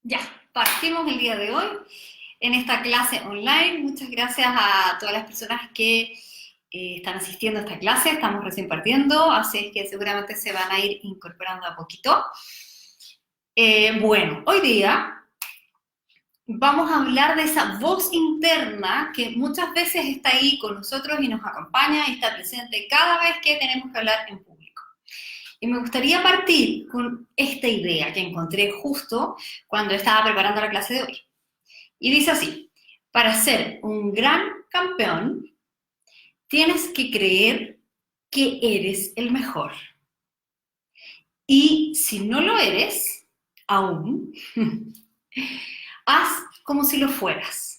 Ya, partimos el día de hoy en esta clase online. Muchas gracias a todas las personas que están asistiendo a esta clase. Estamos recién partiendo, así es que seguramente se van a ir incorporando a poquito. Bueno, hoy día vamos a hablar de esa voz interna que muchas veces está ahí con nosotros y nos acompaña y está presente cada vez que tenemos que hablar en público. Y me gustaría partir con esta idea que encontré justo cuando estaba preparando la clase de hoy. Y dice así: para ser un gran campeón, tienes que creer que eres el mejor. Y si no lo eres, aún, haz como si lo fueras.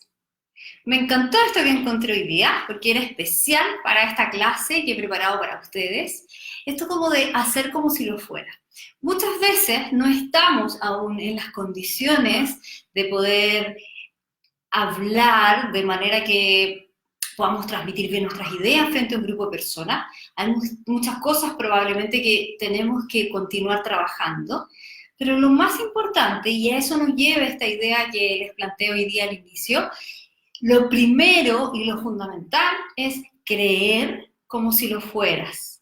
Me encantó esto que encontré hoy día, porque era especial para esta clase que he preparado para ustedes. Esto como de hacer como si lo fuera. Muchas veces no estamos aún en las condiciones de poder hablar de manera que podamos transmitir bien nuestras ideas frente a un grupo de personas. Hay muchas cosas probablemente que tenemos que continuar trabajando, pero lo más importante, y a eso nos lleva esta idea que les planteo hoy día al inicio, lo primero y lo fundamental es creer como si lo fueras,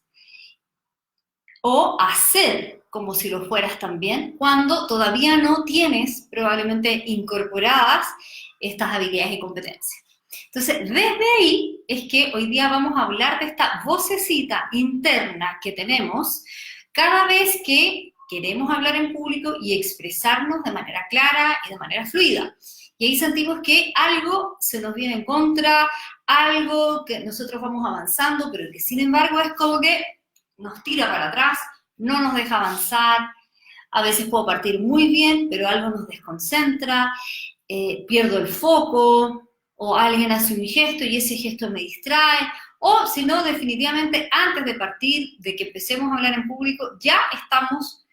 o hacer como si lo fueras también, cuando todavía no tienes probablemente incorporadas estas habilidades y competencias. Entonces, desde ahí es que hoy día vamos a hablar de esta vocecita interna que tenemos cada vez que queremos hablar en público y expresarnos de manera clara y de manera fluida. Y ahí sentimos que algo se nos viene en contra, algo que nosotros vamos avanzando, pero que sin embargo es como que nos tira para atrás, no nos deja avanzar. A veces puedo partir muy bien, pero algo nos desconcentra, pierdo el foco, o alguien hace un gesto y ese gesto me distrae, o si no, definitivamente antes de partir, de que empecemos a hablar en público, ya estamos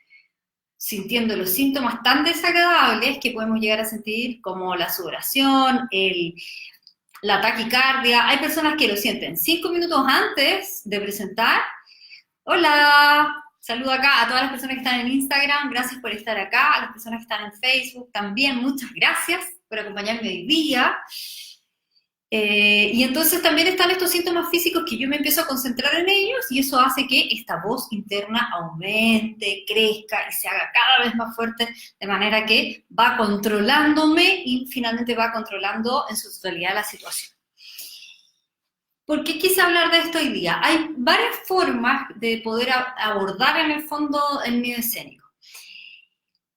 sintiendo los síntomas tan desagradables que podemos llegar a sentir como la sudoración, la taquicardia. Hay personas que lo sienten 5 minutos antes de presentar. Hola, saludo acá a todas las personas que están en Instagram, gracias por estar acá, a las personas que están en Facebook también, muchas gracias por acompañarme hoy día. Y entonces también están estos síntomas físicos que yo me empiezo a concentrar en ellos y eso hace que esta voz interna aumente, crezca y se haga cada vez más fuerte, de manera que va controlándome y finalmente va controlando en su totalidad la situación. ¿Por qué quise hablar de esto hoy día? Hay varias formas de poder abordar en el fondo el miedo escénico.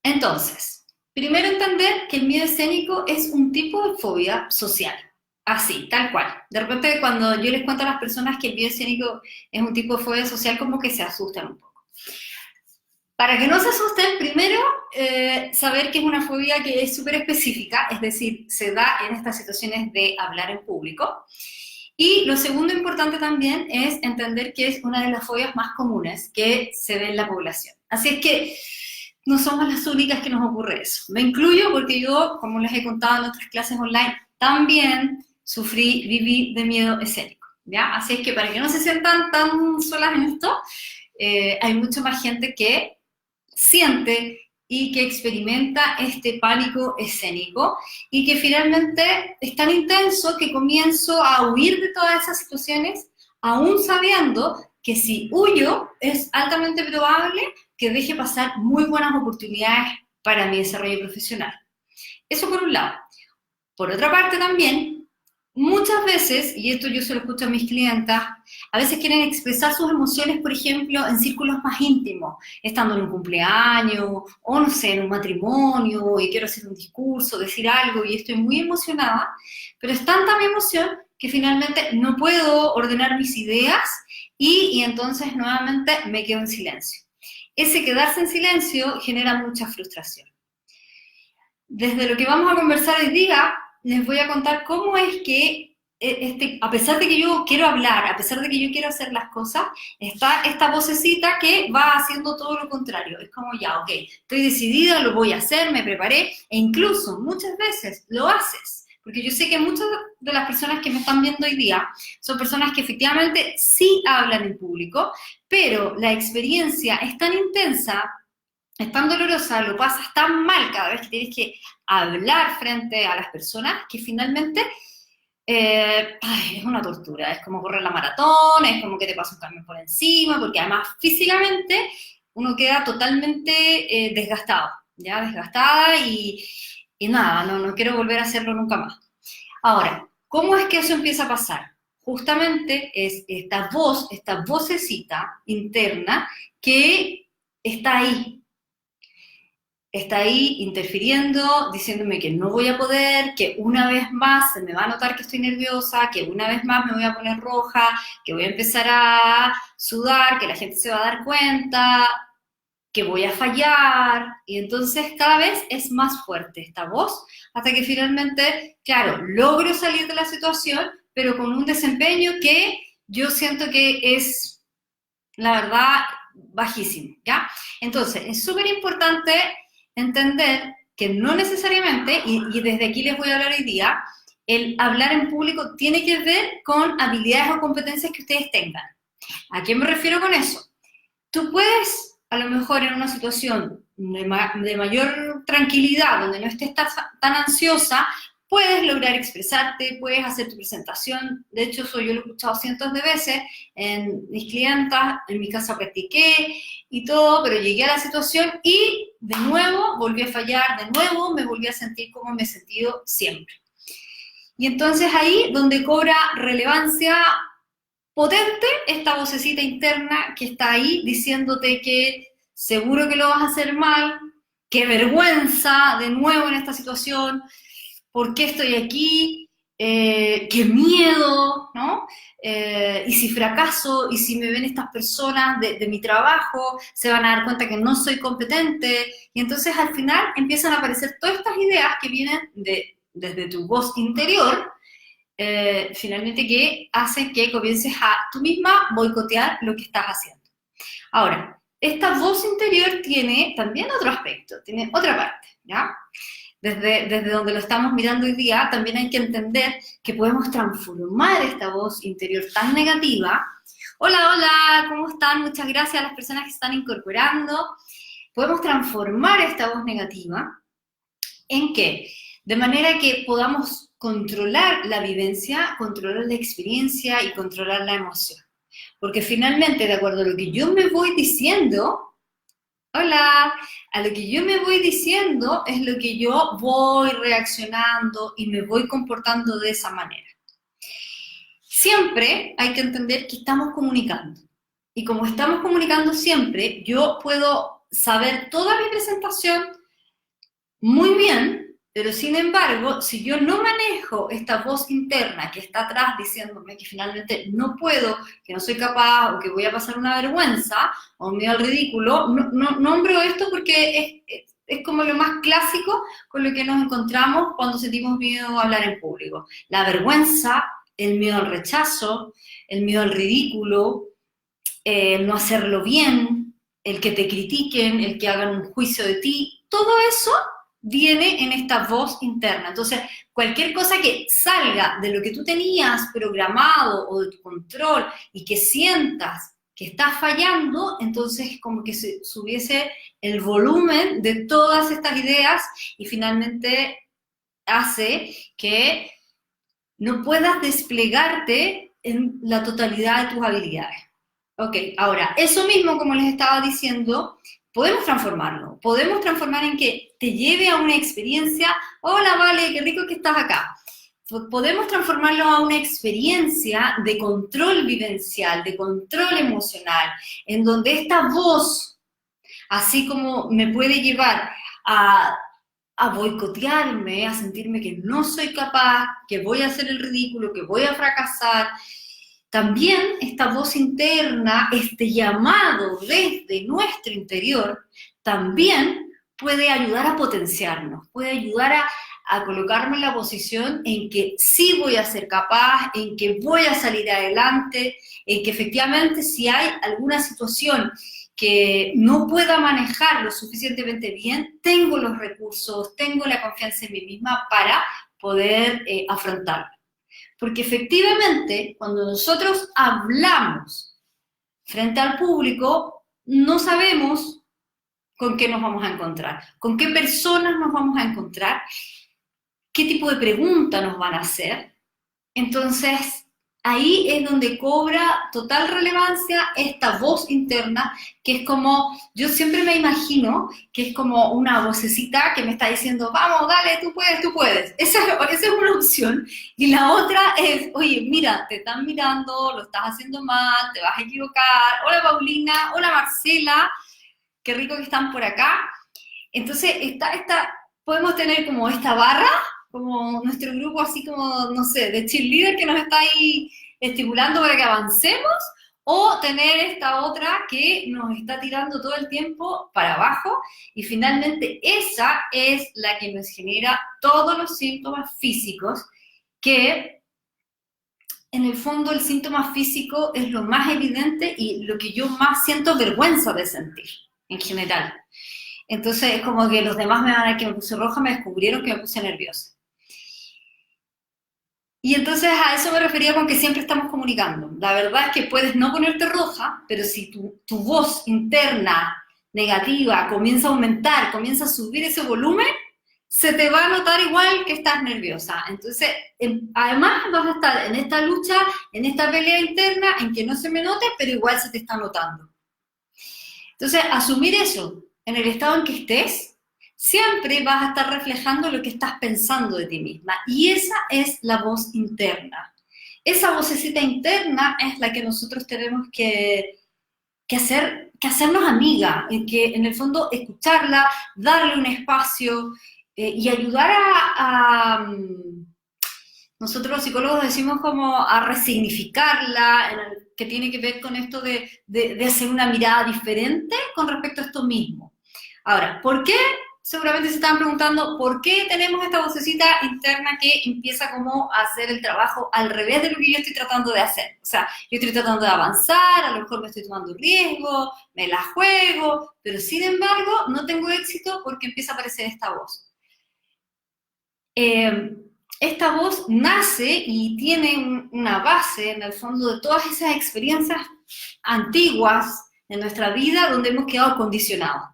Entonces, primero entender que el miedo escénico es un tipo de fobia social. Así, tal cual. De repente cuando yo les cuento a las personas que el miedo escénico es un tipo de fobia social, como que se asustan un poco. Para que no se asusten, primero, saber que es una fobia que es súper específica, es decir, se da en estas situaciones de hablar en público. Y lo segundo importante también es entender que es una de las fobias más comunes que se ve en la población. Así es que no somos las únicas que nos ocurre eso. Me incluyo porque yo, como les he contado en otras clases online, también viví de miedo escénico, ¿ya? Así es que para que no se sientan tan solas en esto, hay mucha más gente que siente y que experimenta este pánico escénico y que finalmente es tan intenso que comienzo a huir de todas esas situaciones, aún sabiendo que si huyo es altamente probable que deje pasar muy buenas oportunidades para mi desarrollo profesional. Eso por un lado. Por otra parte también, muchas veces, y esto yo se lo escucho a mis clientas, a veces quieren expresar sus emociones, por ejemplo, en círculos más íntimos, estando en un cumpleaños, o no sé, en un matrimonio, y quiero hacer un discurso, decir algo, y estoy muy emocionada, pero es tanta mi emoción que finalmente no puedo ordenar mis ideas y entonces nuevamente me quedo en silencio. Ese quedarse en silencio genera mucha frustración. Desde lo que vamos a conversar hoy día, les voy a contar cómo es que, a pesar de que yo quiero hablar, a pesar de que yo quiero hacer las cosas, está esta vocecita que va haciendo todo lo contrario. Es como, ya, ok, estoy decidida, lo voy a hacer, me preparé, e incluso muchas veces lo haces. Porque yo sé que muchas de las personas que me están viendo hoy día son personas que efectivamente sí hablan en público, pero la experiencia es tan intensa es tan dolorosa, lo pasas tan mal cada vez que tienes que hablar frente a las personas, que finalmente es una tortura, es como correr la maratón, es como que te pasa un camión por encima, porque además físicamente uno queda totalmente desgastado, ya desgastada y nada, no quiero volver a hacerlo nunca más. Ahora, ¿cómo es que eso empieza a pasar? Justamente es esta voz, esta vocecita interna que está ahí, está ahí interfiriendo, diciéndome que no voy a poder, que una vez más se me va a notar que estoy nerviosa, que una vez más me voy a poner roja, que voy a empezar a sudar, que la gente se va a dar cuenta, que voy a fallar, y entonces cada vez es más fuerte esta voz, hasta que finalmente, claro, logro salir de la situación, pero con un desempeño que yo siento que es, la verdad, bajísimo, ¿ya? Entonces, es súper importante entender que no necesariamente, y desde aquí les voy a hablar hoy día, el hablar en público tiene que ver con habilidades o competencias que ustedes tengan. ¿A qué me refiero con eso? Tú puedes, a lo mejor en una situación de mayor tranquilidad, donde no estés tan ansiosa, puedes lograr expresarte, puedes hacer tu presentación. De hecho, eso yo lo he escuchado cientos de veces en mis clientas, en mi casa practiqué y todo, pero llegué a la situación y de nuevo volví a fallar, de nuevo me volví a sentir como me he sentido siempre. Y entonces ahí donde cobra relevancia potente esta vocecita interna que está ahí diciéndote que seguro que lo vas a hacer mal, qué vergüenza de nuevo en esta situación, por qué estoy aquí, qué miedo, ¿no? Y si fracaso, y si me ven estas personas de mi trabajo, se van a dar cuenta que no soy competente, y entonces al final empiezan a aparecer todas estas ideas que vienen desde tu voz interior, finalmente que hacen que comiences a tú misma boicotear lo que estás haciendo. Ahora, esta voz interior tiene también otro aspecto, tiene otra parte, ¿ya? Desde donde lo estamos mirando hoy día, también hay que entender que podemos transformar esta voz interior tan negativa. Hola, hola, ¿cómo están? Muchas gracias a las personas que se están incorporando. Podemos transformar esta voz negativa ¿en qué? De manera que podamos controlar la vivencia, controlar la experiencia y controlar la emoción. Porque finalmente, de acuerdo a lo que yo me voy diciendo, hola, a lo que yo me voy diciendo es lo que yo voy reaccionando y me voy comportando de esa manera. Siempre hay que entender que estamos comunicando. Y como estamos comunicando siempre, yo puedo saber toda mi presentación muy bien, pero sin embargo, si yo no manejo esta voz interna que está atrás diciéndome que finalmente no puedo, que no soy capaz o que voy a pasar una vergüenza o un miedo al ridículo, no nombro esto porque es como lo más clásico con lo que nos encontramos cuando sentimos miedo a hablar en público. La vergüenza, el miedo al rechazo, el miedo al ridículo, el no hacerlo bien, el que te critiquen, el que hagan un juicio de ti, todo eso viene en esta voz interna. Entonces, cualquier cosa que salga de lo que tú tenías programado o de tu control y que sientas que estás fallando, entonces como que se subiese el volumen de todas estas ideas y finalmente hace que no puedas desplegarte en la totalidad de tus habilidades. Ok, ahora, eso mismo, como les estaba diciendo, podemos transformarlo. Podemos transformar en que te lleve a una experiencia, hola, Vale, qué rico que estás acá. Podemos transformarlo a una experiencia de control vivencial, de control emocional, en donde esta voz, así como me puede llevar a boicotearme, a sentirme que no soy capaz, que voy a hacer el ridículo, que voy a fracasar, también esta voz interna, este llamado desde nuestro interior, también puede ayudar a potenciarnos, puede ayudar a colocarme en la posición en que sí voy a ser capaz, en que voy a salir adelante, en que efectivamente si hay alguna situación que no pueda manejar lo suficientemente bien, tengo los recursos, tengo la confianza en mí misma para poder afrontarlo. Porque efectivamente, cuando nosotros hablamos frente al público, no sabemos con qué nos vamos a encontrar, con qué personas nos vamos a encontrar, qué tipo de pregunta nos van a hacer. Entonces, ahí es donde cobra total relevancia esta voz interna, que es como, yo siempre me imagino que es como una vocecita que me está diciendo, vamos, dale, tú puedes, tú puedes. Esa es una opción. Y la otra es, oye, mira, te están mirando, lo estás haciendo mal, te vas a equivocar. Hola Paulina, hola Marcela, qué rico que están por acá. Entonces, podemos tener como esta barra, como nuestro grupo así como, no sé, de cheerleader que nos está ahí estimulando para que avancemos, o tener esta otra que nos está tirando todo el tiempo para abajo, y finalmente esa es la que nos genera todos los síntomas físicos, que en el fondo el síntoma físico es lo más evidente y lo que yo más siento vergüenza de sentir, en general. Entonces es como que los demás me van a ver que me puse roja, me descubrieron que me puse nerviosa. Y entonces a eso me refería con que siempre estamos comunicando. La verdad es que puedes no ponerte roja, pero si tu voz interna negativa comienza a aumentar, comienza a subir ese volumen, se te va a notar igual que estás nerviosa. Entonces, además vas a estar en esta lucha, en esta pelea interna, en que no se me note, pero igual se te está notando. Entonces, asumir eso en el estado en que estés, siempre vas a estar reflejando lo que estás pensando de ti misma. Y esa es la voz interna. Esa vocecita interna es la que nosotros tenemos que hacernos amiga, en que en el fondo escucharla, darle un espacio y ayudar nosotros los psicólogos decimos como a resignificarla, que tiene que ver con esto de hacer una mirada diferente con respecto a esto mismo. Ahora, ¿por qué? Seguramente se estaban preguntando, ¿por qué tenemos esta vocecita interna que empieza como a hacer el trabajo al revés de lo que yo estoy tratando de hacer? O sea, yo estoy tratando de avanzar, a lo mejor me estoy tomando riesgo, me la juego, pero sin embargo no tengo éxito porque empieza a aparecer esta voz. Esta voz nace y tiene una base en el fondo de todas esas experiencias antiguas en nuestra vida donde hemos quedado condicionados.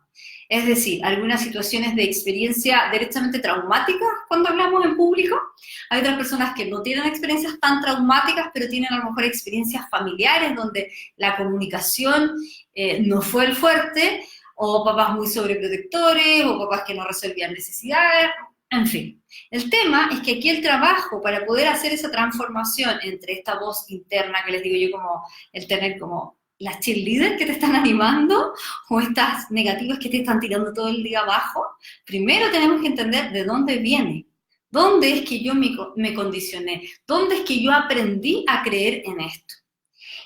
Es decir, algunas situaciones de experiencia directamente traumáticas cuando hablamos en público. Hay otras personas que no tienen experiencias tan traumáticas, pero tienen a lo mejor experiencias familiares donde la comunicación no fue el fuerte, o papás muy sobreprotectores, o papás que no resolvían necesidades, en fin. El tema es que aquí el trabajo para poder hacer esa transformación entre esta voz interna que les digo yo, como el tener como las cheerleaders que te están animando o estas negativas que te están tirando todo el día abajo, primero tenemos que entender de dónde viene, dónde es que yo me condicioné, dónde es que yo aprendí a creer en esto.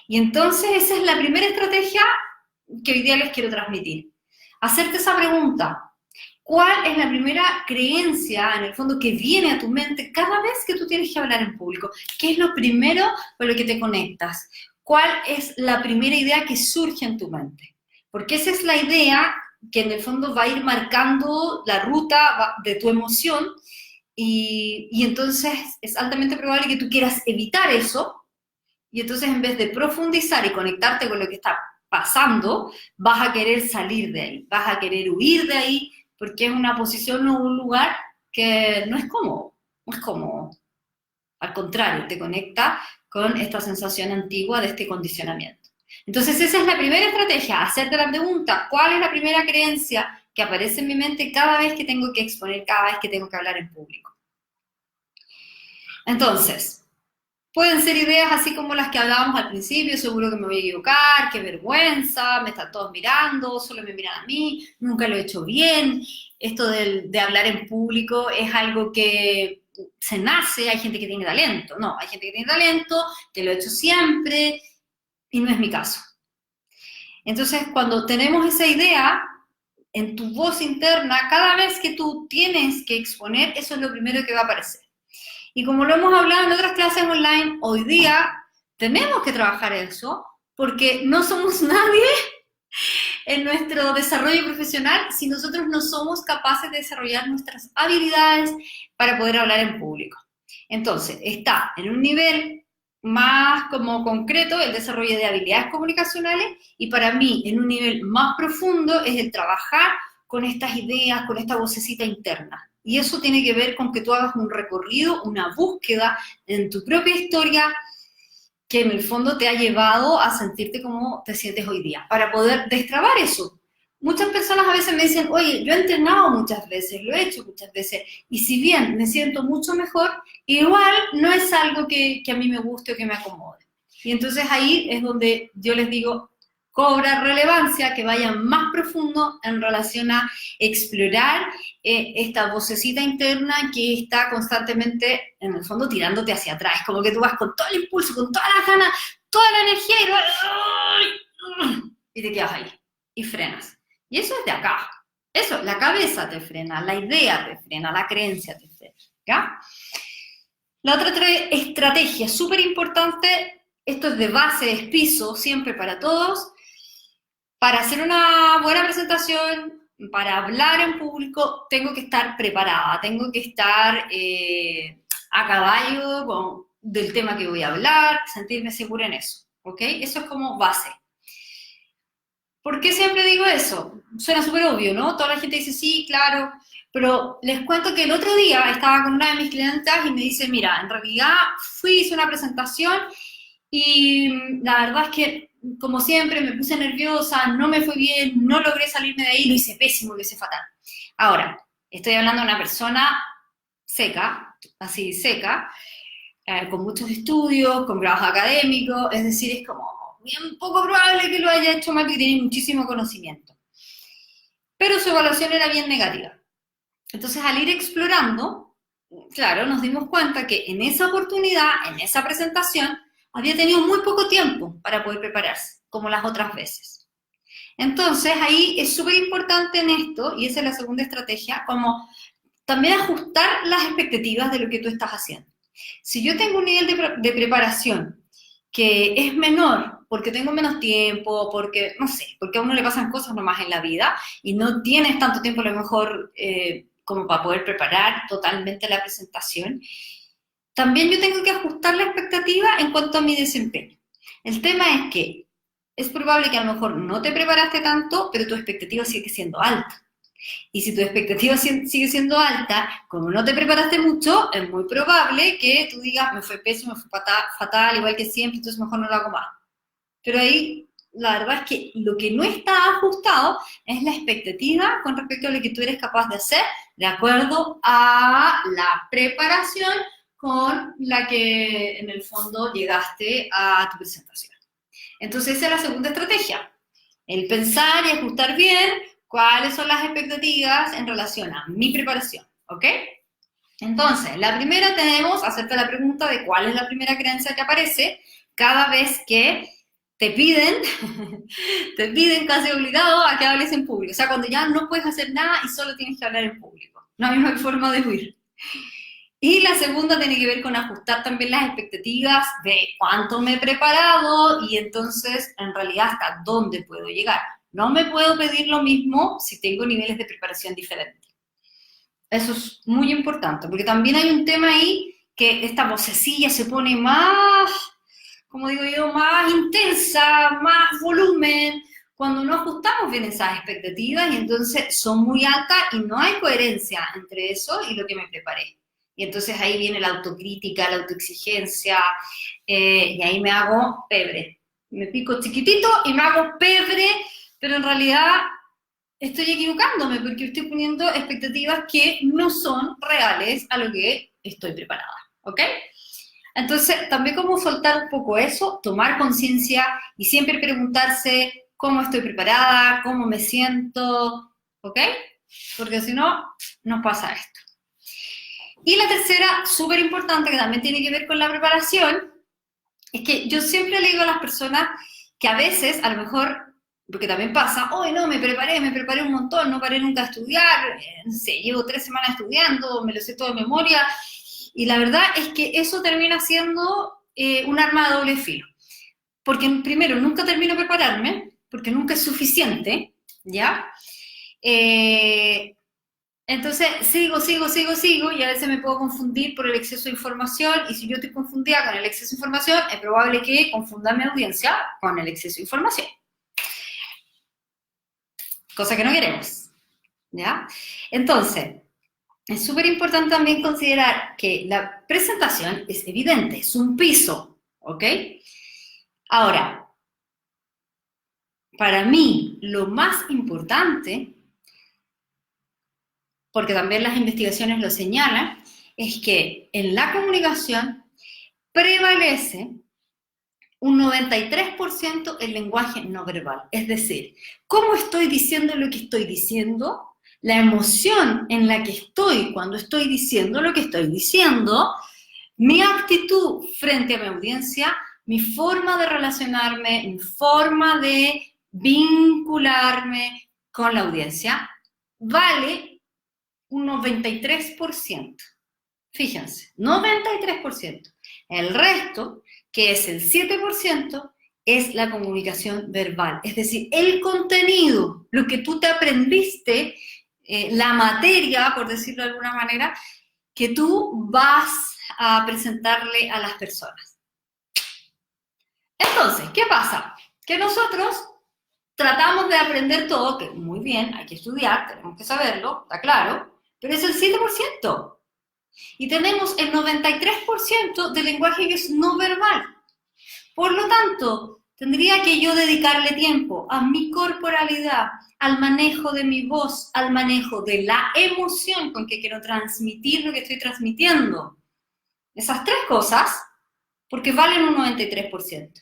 Y entonces esa es la primera estrategia que hoy día les quiero transmitir. Hacerte esa pregunta. ¿Cuál es la primera creencia, en el fondo, que viene a tu mente cada vez que tú tienes que hablar en público? ¿Qué es lo primero con lo que te conectas? ¿Cuál es la primera idea que surge en tu mente? Porque esa es la idea que en el fondo va a ir marcando la ruta de tu emoción y entonces es altamente probable que tú quieras evitar eso y entonces en vez de profundizar y conectarte con lo que está pasando, vas a querer salir de ahí, vas a querer huir de ahí porque es una posición o un lugar que no es cómodo, no es cómodo. Al contrario, te conecta con esta sensación antigua de este condicionamiento. Entonces esa es la primera estrategia, hacerte la pregunta, ¿cuál es la primera creencia que aparece en mi mente cada vez que tengo que exponer, cada vez que tengo que hablar en público? Entonces, pueden ser ideas así como las que hablábamos al principio, seguro que me voy a equivocar, qué vergüenza, me están todos mirando, solo me miran a mí, nunca lo he hecho bien. Esto de hablar en público es algo que se nace, hay gente que tiene talento, no, hay gente que tiene talento, que lo he hecho siempre, y no es mi caso. Entonces, cuando tenemos esa idea en tu voz interna, cada vez que tú tienes que exponer, eso es lo primero que va a aparecer. Y como lo hemos hablado en otras clases online, hoy día tenemos que trabajar eso, porque no somos nadie en nuestro desarrollo profesional si nosotros no somos capaces de desarrollar nuestras habilidades para poder hablar en público. Entonces, está en un nivel más como concreto el desarrollo de habilidades comunicacionales y para mí en un nivel más profundo es el trabajar con estas ideas, con esta vocecita interna. Y eso tiene que ver con que tú hagas un recorrido, una búsqueda en tu propia historia que en el fondo te ha llevado a sentirte como te sientes hoy día, para poder destrabar eso. Muchas personas a veces me dicen, oye, yo he entrenado muchas veces, lo he hecho muchas veces, y si bien me siento mucho mejor, igual no es algo que a mí me guste o que me acomode. Y entonces ahí es donde yo les digo, cobra relevancia, que vayan más profundo en relación a explorar esta vocecita interna que está constantemente, en el fondo, tirándote hacia atrás. Como que tú vas con todo el impulso, con todas las ganas, toda la energía y te quedas ahí y frenas. Y eso es de acá. Eso, la cabeza te frena, la idea te frena, la creencia te frena. ¿Ya? La otra estrategia súper importante, esto es de base, es piso, siempre para todos. Para hacer una buena presentación, para hablar en público, tengo que estar preparada, tengo que estar a caballo del tema que voy a hablar, sentirme segura en eso, ¿ok? Eso es como base. ¿Por qué siempre digo eso? Suena súper obvio, ¿no? Toda la gente dice, sí, claro, pero les cuento que el otro día estaba con una de mis clientas y me dice, mira, en realidad hice una presentación y la verdad es que, como siempre, me puse nerviosa, no me fue bien, no logré salirme de ahí, lo hice pésimo, lo hice fatal. Ahora, estoy hablando de una persona seca, así seca, con muchos estudios, con grados académicos, es decir, es como bien poco probable que lo haya hecho mal, que tiene muchísimo conocimiento. Pero su evaluación era bien negativa. Entonces, al ir explorando, claro, nos dimos cuenta que en esa oportunidad, en esa presentación, había tenido muy poco tiempo para poder prepararse, como las otras veces. Entonces, ahí es súper importante en esto, y esa es la segunda estrategia, como también ajustar las expectativas de lo que tú estás haciendo. Si yo tengo un nivel de preparación que es menor, porque tengo menos tiempo, porque, no sé, porque a uno le pasan cosas nomás en la vida, y no tienes tanto tiempo a lo mejor como para poder preparar totalmente la presentación, también yo tengo que ajustar la expectativa en cuanto a mi desempeño. El tema es que es probable que a lo mejor no te preparaste tanto, pero tu expectativa sigue siendo alta. Y si tu expectativa sigue siendo alta, como no te preparaste mucho, es muy probable que tú digas, me fue pésimo, me fue fatal, igual que siempre, entonces mejor no lo hago más. Pero ahí, la verdad es que lo que no está ajustado es la expectativa con respecto a lo que tú eres capaz de hacer, de acuerdo a la preparación con la que en el fondo llegaste a tu presentación. Entonces esa es la segunda estrategia, el pensar y ajustar bien cuáles son las expectativas en relación a mi preparación, ¿ok? Entonces, la primera tenemos, hacerte la pregunta de cuál es la primera creencia que aparece cada vez que te piden, te piden casi obligado a que hables en público. O sea, cuando ya no puedes hacer nada y solo tienes que hablar en público. No hay forma de huir. Y la segunda tiene que ver con ajustar también las expectativas de cuánto me he preparado y entonces en realidad hasta dónde puedo llegar. No me puedo pedir lo mismo si tengo niveles de preparación diferentes. Eso es muy importante, porque también hay un tema ahí que esta vocecilla se pone más, como digo yo, más intensa, más volumen, cuando no ajustamos bien esas expectativas y entonces son muy altas y no hay coherencia entre eso y lo que me preparé. Y entonces ahí viene la autocrítica, la autoexigencia, y ahí me hago pebre. Me pico chiquitito y me hago pebre, pero en realidad estoy equivocándome porque estoy poniendo expectativas que no son reales a lo que estoy preparada, ¿ok? Entonces, también como soltar un poco eso, tomar conciencia y siempre preguntarse cómo estoy preparada, cómo me siento, ¿ok? Porque si no, nos pasa esto. Y la tercera, súper importante, que también tiene que ver con la preparación, es que yo siempre le digo a las personas que a veces, a lo mejor, porque también pasa, hoy no, me preparé un montón, no paré nunca a estudiar, no sé, llevo 3 semanas estudiando, me lo sé todo de memoria, y la verdad es que eso termina siendo un arma de doble filo. Porque primero, nunca termino de prepararme, porque nunca es suficiente, ¿ya? Entonces, sigo, y a veces me puedo confundir por el exceso de información, y si yo estoy confundida con el exceso de información, es probable que confunda mi audiencia con el exceso de información. Cosa que no queremos. ¿ya? Entonces, es súper importante también considerar que la presentación es evidente, es un piso, ¿ok? Ahora, para mí, lo más importante, porque también las investigaciones lo señalan, es que en la comunicación prevalece un 93% el lenguaje no verbal. Es decir, cómo estoy diciendo lo que estoy diciendo, la emoción en la que estoy cuando estoy diciendo lo que estoy diciendo, mi actitud frente a mi audiencia, mi forma de relacionarme, mi forma de vincularme con la audiencia, vale un 93%. Fíjense, 93%. El resto, que es el 7%, es la comunicación verbal. Es decir, el contenido, lo que tú te aprendiste, la materia, por decirlo de alguna manera, que tú vas a presentarle a las personas. Entonces, ¿qué pasa? Que nosotros tratamos de aprender todo, que muy bien, hay que estudiar, tenemos que saberlo, está claro, pero es el 7%. Y tenemos el 93% del lenguaje que es no verbal. Por lo tanto, tendría que yo dedicarle tiempo a mi corporalidad, al manejo de mi voz, al manejo de la emoción con que quiero transmitir lo que estoy transmitiendo. Esas tres cosas, porque valen un 93%.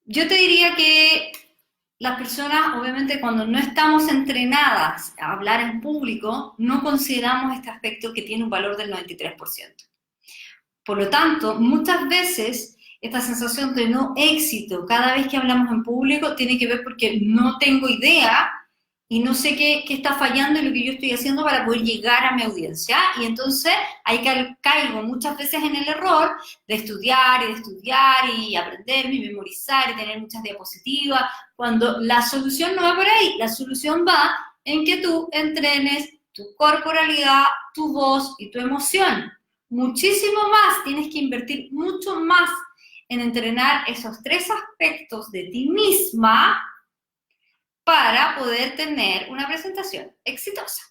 Yo te diría que las personas, obviamente, cuando no estamos entrenadas a hablar en público, no consideramos este aspecto que tiene un valor del 93%. Por lo tanto, muchas veces esta sensación de no éxito cada vez que hablamos en público tiene que ver porque no tengo idea y no sé qué está fallando en lo que yo estoy haciendo para poder llegar a mi audiencia. Y entonces ahí caigo muchas veces en el error de estudiar y aprender y memorizar y tener muchas diapositivas, cuando la solución no va por ahí. La solución va en que tú entrenes tu corporalidad, tu voz y tu emoción. Muchísimo más, tienes que invertir mucho más en entrenar esos tres aspectos de ti misma para poder tener una presentación exitosa.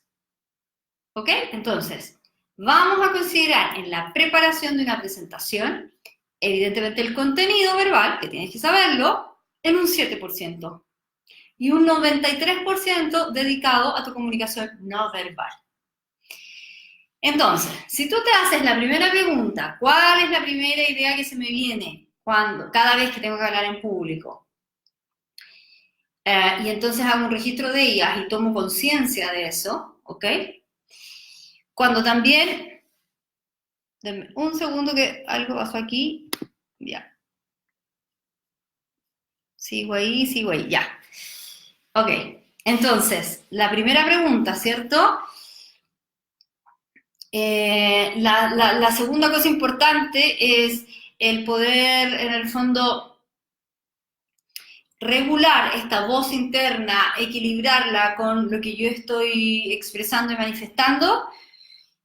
¿Ok? Entonces, vamos a considerar en la preparación de una presentación, evidentemente el contenido verbal, que tienes que saberlo, en un 7%. Y un 93% dedicado a tu comunicación no verbal. Entonces, si tú te haces la primera pregunta, ¿cuál es la primera idea que se me viene cada vez que tengo que hablar en público? Y entonces hago un registro de ellas y tomo conciencia de eso, ¿ok? Cuando también, denme un segundo que algo pasó aquí, ya. Sigo ahí, ya. Ok, entonces, la primera pregunta, ¿cierto? La segunda cosa importante es el poder, en el fondo, regular esta voz interna, equilibrarla con lo que yo estoy expresando y manifestando.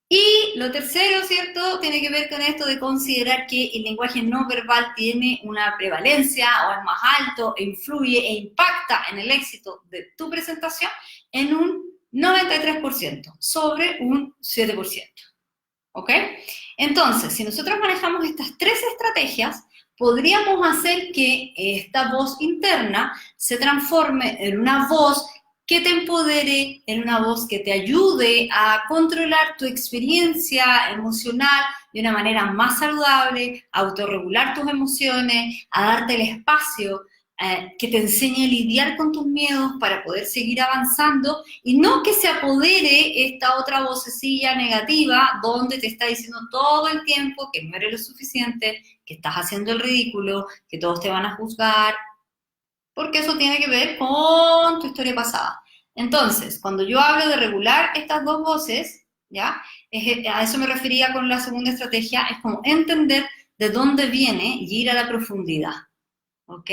Y lo tercero, ¿cierto?, tiene que ver con esto de considerar que el lenguaje no verbal tiene una prevalencia o es más alto, e influye e impacta en el éxito de tu presentación en un 93% sobre un 7%. ¿Ok? Entonces, si nosotros manejamos estas tres estrategias, podríamos hacer que esta voz interna se transforme en una voz que te empodere, en una voz que te ayude a controlar tu experiencia emocional de una manera más saludable, a autorregular tus emociones, a darte el espacio, que te enseñe a lidiar con tus miedos para poder seguir avanzando y no que se apodere esta otra vocecilla negativa donde te está diciendo todo el tiempo que no eres lo suficiente, que estás haciendo el ridículo, que todos te van a juzgar, porque eso tiene que ver con tu historia pasada. Entonces, cuando yo hablo de regular estas dos voces, ¿ya? A eso me refería con la segunda estrategia, es como entender de dónde viene y ir a la profundidad, ¿ok?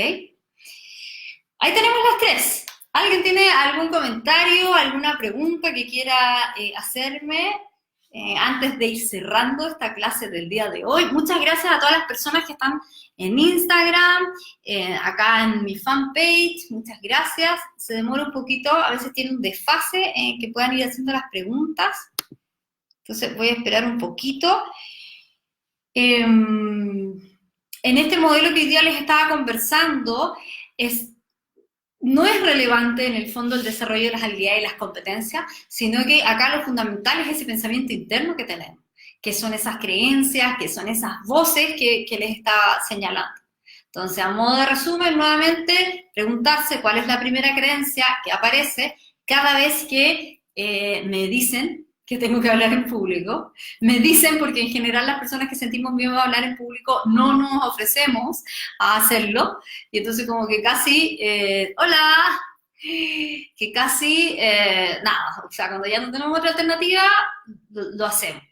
Ahí tenemos las tres. ¿Alguien tiene algún comentario, alguna pregunta que quiera hacerme? antes de ir cerrando esta clase del día de hoy. Muchas gracias a todas las personas que están en Instagram, acá en mi fanpage, muchas gracias. Se demora un poquito, a veces tiene un desfase en que puedan ir haciendo las preguntas. Entonces voy a esperar un poquito. En este modelo que hoy día les estaba conversando, no es relevante en el fondo el desarrollo de las habilidades y las competencias, sino que acá lo fundamental es ese pensamiento interno que tenemos, que son esas creencias, que son esas voces que les estaba señalando. Entonces, a modo de resumen, nuevamente, preguntarse cuál es la primera creencia que aparece cada vez que me dicen que tengo que hablar en público. Me dicen porque en general las personas que sentimos miedo a hablar en público no nos ofrecemos a hacerlo, y entonces como que casi, hola, que casi, nada, o sea, cuando ya no tenemos otra alternativa, lo hacemos.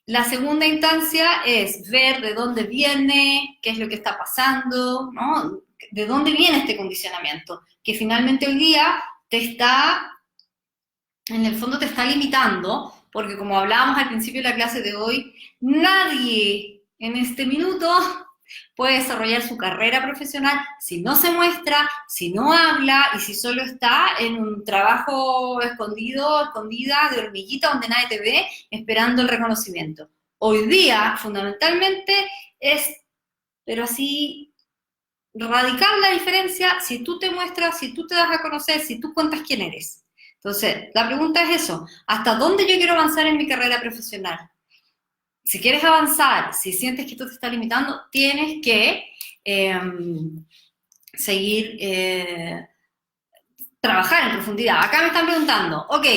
La segunda instancia es ver de dónde viene, qué es lo que está pasando, ¿no? De dónde viene este condicionamiento, que finalmente hoy día te está, en el fondo te está limitando, porque como hablábamos al principio de la clase de hoy, nadie en este minuto puede desarrollar su carrera profesional si no se muestra, si no habla y si solo está en un trabajo escondido, escondida, de hormiguita, donde nadie te ve, esperando el reconocimiento. Hoy día, fundamentalmente, es, pero así, radical la diferencia si tú te muestras, si tú te das a conocer, si tú cuentas quién eres. Entonces, la pregunta es eso, ¿hasta dónde yo quiero avanzar en mi carrera profesional? Si quieres avanzar, si sientes que esto te está limitando, tienes que seguir, trabajar en profundidad. Acá me están preguntando, ok,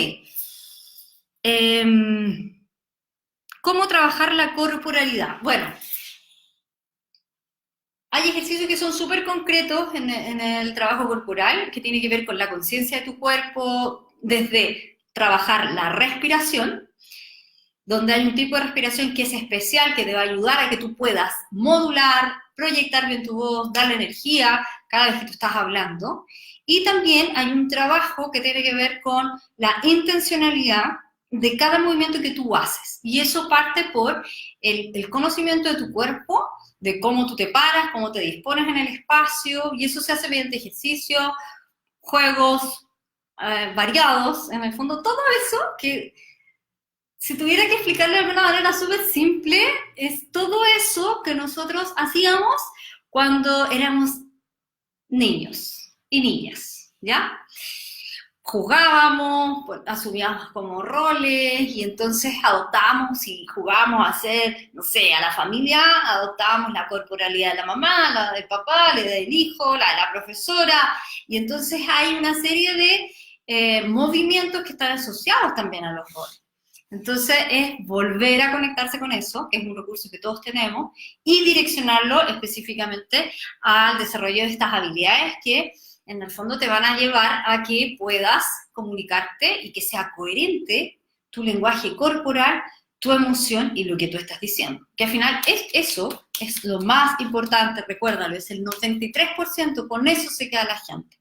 ¿cómo trabajar la corporalidad? Bueno, hay ejercicios que son súper concretos en el trabajo corporal, que tiene que ver con la conciencia de tu cuerpo, desde trabajar la respiración, donde hay un tipo de respiración que es especial, que te va a ayudar a que tú puedas modular, proyectar bien tu voz, darle energía cada vez que tú estás hablando. Y también hay un trabajo que tiene que ver con la intencionalidad de cada movimiento que tú haces. Y eso parte por el conocimiento de tu cuerpo, de cómo tú te paras, cómo te dispones en el espacio, y eso se hace mediante ejercicio, juegos variados, en el fondo todo eso que, si tuviera que explicarlo de alguna manera súper simple, es todo eso que nosotros hacíamos cuando éramos niños y niñas, ¿ya? Jugábamos, pues, asumíamos como roles y entonces adoptábamos y jugábamos a ser, no sé, a la familia, adoptábamos la corporalidad de la mamá, la del papá, la del hijo, la de la profesora, y entonces hay una serie de movimientos que están asociados también a los roles. Entonces es volver a conectarse con eso, que es un recurso que todos tenemos, y direccionarlo específicamente al desarrollo de estas habilidades que en el fondo te van a llevar a que puedas comunicarte y que sea coherente tu lenguaje corporal, tu emoción y lo que tú estás diciendo. Que al final eso es lo más importante, recuérdalo, es el 93%, con eso se queda la gente.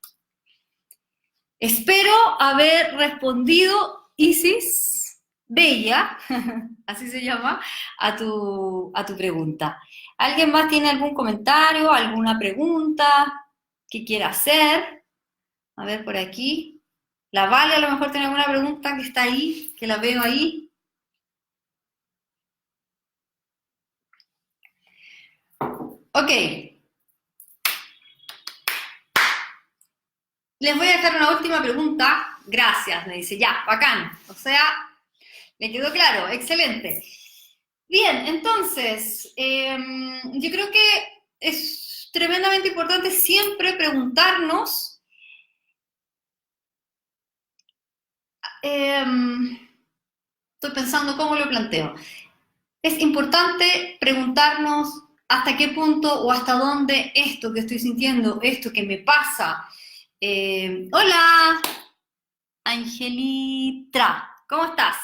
Espero haber respondido, Isis, Bella, así se llama, a tu pregunta. ¿Alguien más tiene algún comentario, alguna pregunta que quiera hacer? A ver, por aquí. La Vale a lo mejor tiene alguna pregunta que está ahí, que la veo ahí. Ok. Les voy a dejar una última pregunta. Gracias, me dice. Ya, bacán. O sea, ¿me quedó claro? Excelente. Bien, entonces, yo creo que es tremendamente importante siempre preguntarnos, estoy pensando cómo lo planteo, es importante preguntarnos hasta qué punto o hasta dónde esto que estoy sintiendo, esto que me pasa, hola, Angelitra, ¿cómo estás?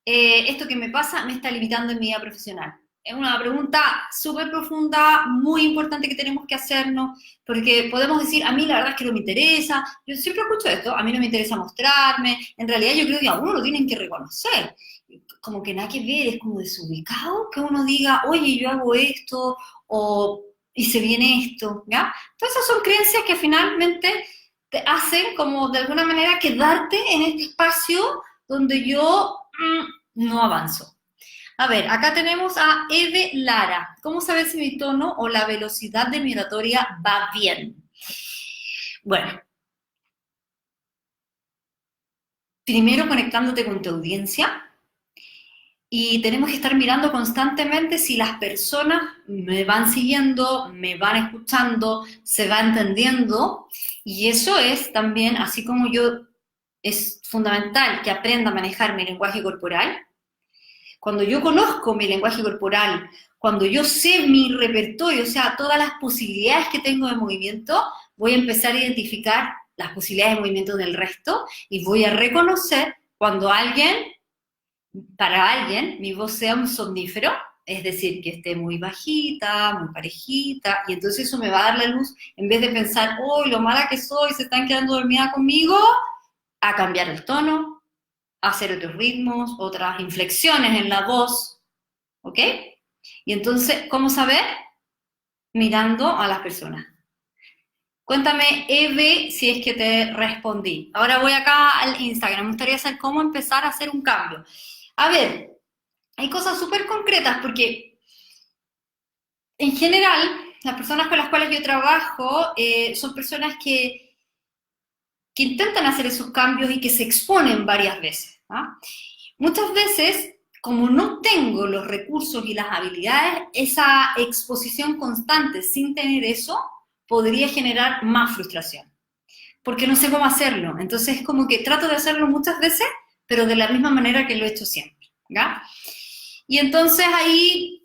Esto que me pasa me está limitando en mi vida profesional. Es una pregunta súper profunda, muy importante que tenemos que hacernos, porque podemos decir, a mí la verdad es que no me interesa, yo siempre escucho esto, a mí no me interesa mostrarme, en realidad yo creo que a uno lo tienen que reconocer, como que nada que ver, es como desubicado que uno diga, oye, yo hago esto, o y se viene esto, ¿ya? Entonces esas son creencias que finalmente te hacen como de alguna manera quedarte en este espacio donde yo no avanzo. A ver, acá tenemos a Eve Lara. ¿Cómo saber si mi tono o la velocidad de mi oratoria va bien? Bueno, primero conectándote con tu audiencia y tenemos que estar mirando constantemente si las personas me van siguiendo, me van escuchando, se va entendiendo y eso es también, así como yo, es fundamental que aprenda a manejar mi lenguaje corporal. Cuando yo conozco mi lenguaje corporal, cuando yo sé mi repertorio, o sea, todas las posibilidades que tengo de movimiento, voy a empezar a identificar las posibilidades de movimiento del resto y voy a reconocer cuando para alguien, mi voz sea un somnífero, es decir, que esté muy bajita, muy parejita, y entonces eso me va a dar la luz, en vez de pensar, oh, lo mala que soy, se están quedando dormida conmigo, a cambiar el tono, hacer otros ritmos, otras inflexiones en la voz, ¿ok? Y entonces, ¿cómo saber? Mirando a las personas. Cuéntame, Eve, si es que te respondí. Ahora voy acá al Instagram. Me gustaría saber cómo empezar a hacer un cambio. A ver, hay cosas súper concretas porque en general las personas con las cuales yo trabajo son personas que intentan hacer esos cambios y que se exponen varias veces. ¿Ah? Muchas veces, como no tengo los recursos y las habilidades, esa exposición constante sin tener eso podría generar más frustración, porque no sé cómo hacerlo. Entonces, como que trato de hacerlo muchas veces, pero de la misma manera que lo he hecho siempre. ¿Ya? Y entonces ahí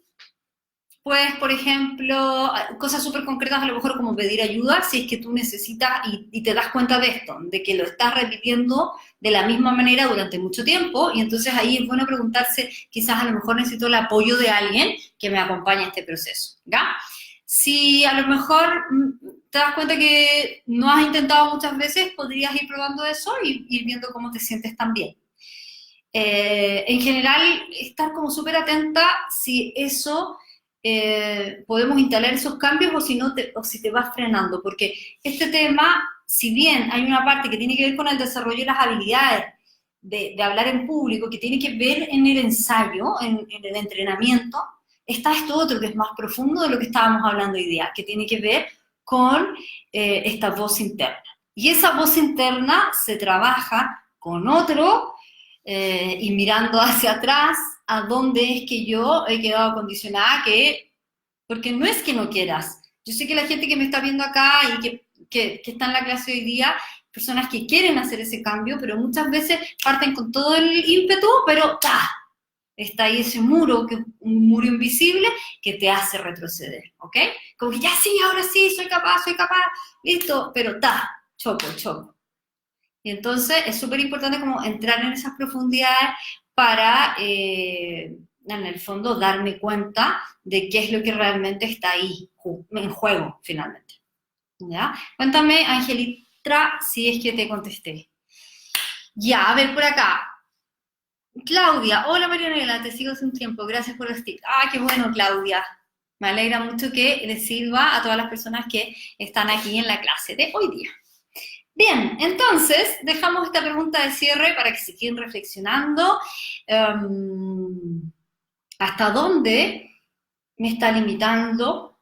pues, por ejemplo, cosas súper concretas a lo mejor como pedir ayuda si es que tú necesitas y te das cuenta de esto, de que lo estás repitiendo de la misma manera durante mucho tiempo y entonces ahí es bueno preguntarse, quizás a lo mejor necesito el apoyo de alguien que me acompañe en este proceso, ¿ya? Si a lo mejor te das cuenta que no has intentado muchas veces, podrías ir probando eso y ir viendo cómo te sientes también. En general, estar como súper atenta si eso podemos instalar esos cambios o si no o si te vas frenando, porque este tema, si bien hay una parte que tiene que ver con el desarrollo de las habilidades de hablar en público, que tiene que ver en el ensayo, en el entrenamiento, está esto otro que es más profundo de lo que estábamos hablando hoy día, que tiene que ver con esta voz interna. Y esa voz interna se trabaja con otro y mirando hacia atrás a dónde es que yo he quedado condicionada, porque no es que no quieras. Yo sé que la gente que me está viendo acá y que está en la clase hoy día, personas que quieren hacer ese cambio, pero muchas veces parten con todo el ímpetu, pero ¡ta! Está ahí ese muro, que es un muro invisible, que te hace retroceder, ¿ok? Como que ya sí, ahora sí, soy capaz, listo, pero ¡ta! Choco. Y entonces es súper importante como entrar en esas profundidades para, en el fondo, darme cuenta de qué es lo que realmente está ahí en juego, finalmente. ¿Ya? Cuéntame, Angelitra, si es que te contesté. Ya, a ver, por acá. Claudia, hola Marianela, te sigo hace un tiempo, gracias por los tips. Ah, qué bueno, Claudia. Me alegra mucho que les sirva a todas las personas que están aquí en la clase de hoy día. Bien, entonces dejamos esta pregunta de cierre para que se queden reflexionando. ¿Hasta dónde me está limitando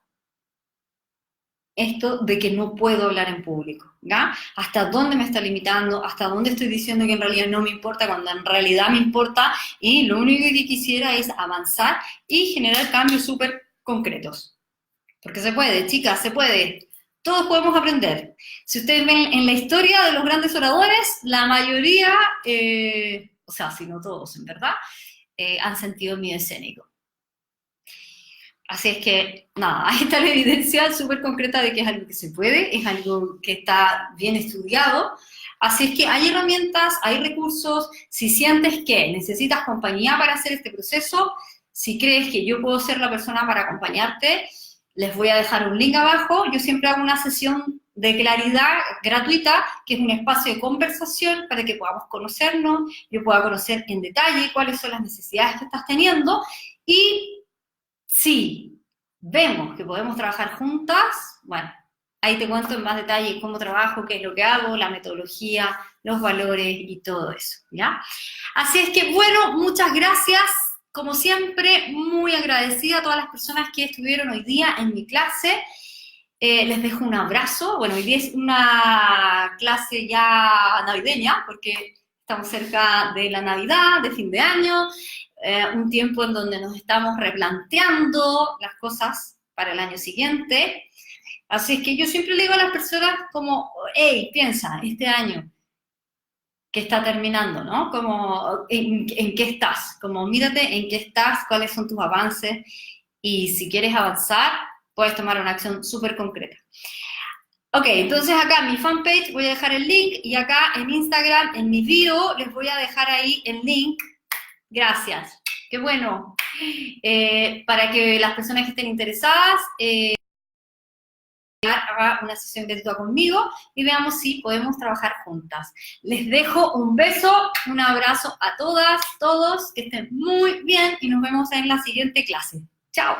esto de que no puedo hablar en público? ¿Ya? ¿Hasta dónde me está limitando? ¿Hasta dónde estoy diciendo que en realidad no me importa cuando en realidad me importa? Y lo único que quisiera es avanzar y generar cambios súper concretos. Porque se puede, chicas, se puede. Todos podemos aprender. Si ustedes ven en la historia de los grandes oradores, la mayoría, o sea, si no todos, en verdad, han sentido miedo escénico. Así es que, nada, ahí está la evidencia súper concreta de que es algo que se puede, es algo que está bien estudiado. Así es que hay herramientas, hay recursos. Si sientes que necesitas compañía para hacer este proceso, Si crees que yo puedo ser la persona para acompañarte, les voy a dejar un link abajo. Yo siempre hago una sesión de claridad gratuita, que es un espacio de conversación para que podamos conocernos, yo pueda conocer en detalle cuáles son las necesidades que estás teniendo, y si vemos que podemos trabajar juntas, bueno, ahí te cuento en más detalle cómo trabajo, qué es lo que hago, la metodología, los valores y todo eso, ¿ya? Así es que, bueno, muchas gracias. Como siempre, muy agradecida a todas las personas que estuvieron hoy día en mi clase. Les dejo un abrazo. Bueno, hoy día es una clase ya navideña, porque estamos cerca de la Navidad, de fin de año, un tiempo en donde nos estamos replanteando las cosas para el año siguiente. Así es que yo siempre le digo a las personas como, hey, piensa, este año que está terminando, ¿no? Como, ¿en qué estás? Como, mírate en qué estás, cuáles son tus avances, y si quieres avanzar, puedes tomar una acción súper concreta. Ok, entonces acá en mi fanpage voy a dejar el link, y acá en Instagram, en mi bio, les voy a dejar ahí el link. Gracias. Qué bueno. Para que las personas que estén interesadas haga una sesión gratuita conmigo y veamos si podemos trabajar juntas. Les dejo un beso, un abrazo a todas, todos, que estén muy bien y nos vemos en la siguiente clase. Chao.